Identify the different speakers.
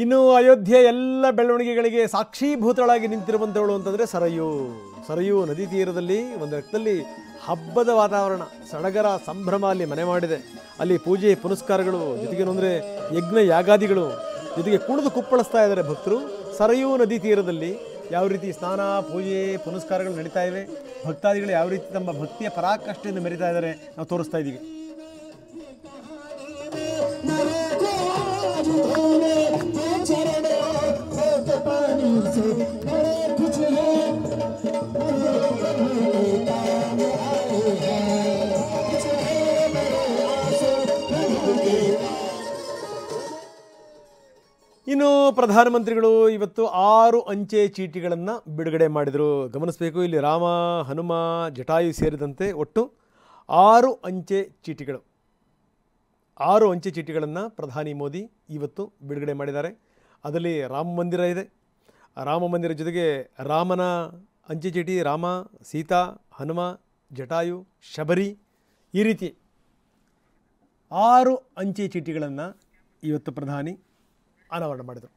Speaker 1: ಇನ್ನು ಅಯೋಧ್ಯೆ ಎಲ್ಲ ಬೆಳವಣಿಗೆಗಳಿಗೆ ಸಾಕ್ಷೀಭೂತಳಾಗಿ ನಿಂತಿರುವಂಥವಳು ಅಂತಂದರೆ ಸರಯೂ ನದಿ ತೀರದಲ್ಲಿ ಒಂದು ಲೆಕ್ಕದಲ್ಲಿ ಹಬ್ಬದ ವಾತಾವರಣ, ಸಡಗರ ಸಂಭ್ರಮ ಅಲ್ಲಿ ಮನೆ ಮಾಡಿದೆ. ಅಲ್ಲಿ ಪೂಜೆ ಪುನಸ್ಕಾರಗಳು, ಜೊತೆಗೇನು ಅಂದರೆ ಯಜ್ಞ ಯಾಗಾದಿಗಳು, ಜೊತೆಗೆ ಕುಣಿದು ಕುಪ್ಪಳಿಸ್ತಾ ಇದ್ದಾರೆ ಭಕ್ತರು. ಸರಯೂ ನದಿ ತೀರದಲ್ಲಿ ಯಾವ ರೀತಿ ಸ್ನಾನ ಪೂಜೆ ಪುನಸ್ಕಾರಗಳು ನಡೀತಾ ಇವೆ, ಭಕ್ತಾದಿಗಳು ಯಾವ ರೀತಿ ತಮ್ಮ ಭಕ್ತಿಯ ಪರಾಕಾಷ್ಠೆಯನ್ನು ಮೆರಿತಾ ಇದ್ದಾರೆ ನಾವು ತೋರಿಸ್ತಾ ಇದ್ದೀವಿ. ಇನ್ನು ಪ್ರಧಾನಮಂತ್ರಿಗಳು ಇವತ್ತು 6 ಅಂಚೆ ಚೀಟಿಗಳನ್ನು ಬಿಡುಗಡೆ ಮಾಡಿದರು. ಗಮನಿಸಬೇಕು, ಇಲ್ಲಿ ರಾಮ, ಹನುಮ, ಜಟಾಯು ಸೇರಿದಂತೆ ಒಟ್ಟು 6 ಅಂಚೆ ಚೀಟಿಗಳು. 6 ಅಂಚೆ ಚೀಟಿಗಳನ್ನು ಪ್ರಧಾನಿ ಮೋದಿ ಇವತ್ತು ಬಿಡುಗಡೆ ಮಾಡಿದ್ದಾರೆ. ಅದರಲ್ಲಿ ರಾಮ ಮಂದಿರ ಇದೆ. ರಾಮ ಮಂದಿರ ಜೊತೆಗೆ ರಾಮನ ಅಂಚೆ ಚೀಟಿ, ರಾಮ, ಸೀತಾ, ಹನುಮ, ಜಟಾಯು, ಶಬರಿ, ಈ ರೀತಿ 6 ಅಂಚೆ ಚೀಟಿಗಳನ್ನು ಇವತ್ತು ಪ್ರಧಾನಿ ಅನಾವರಣ ಮಾಡಿದರು.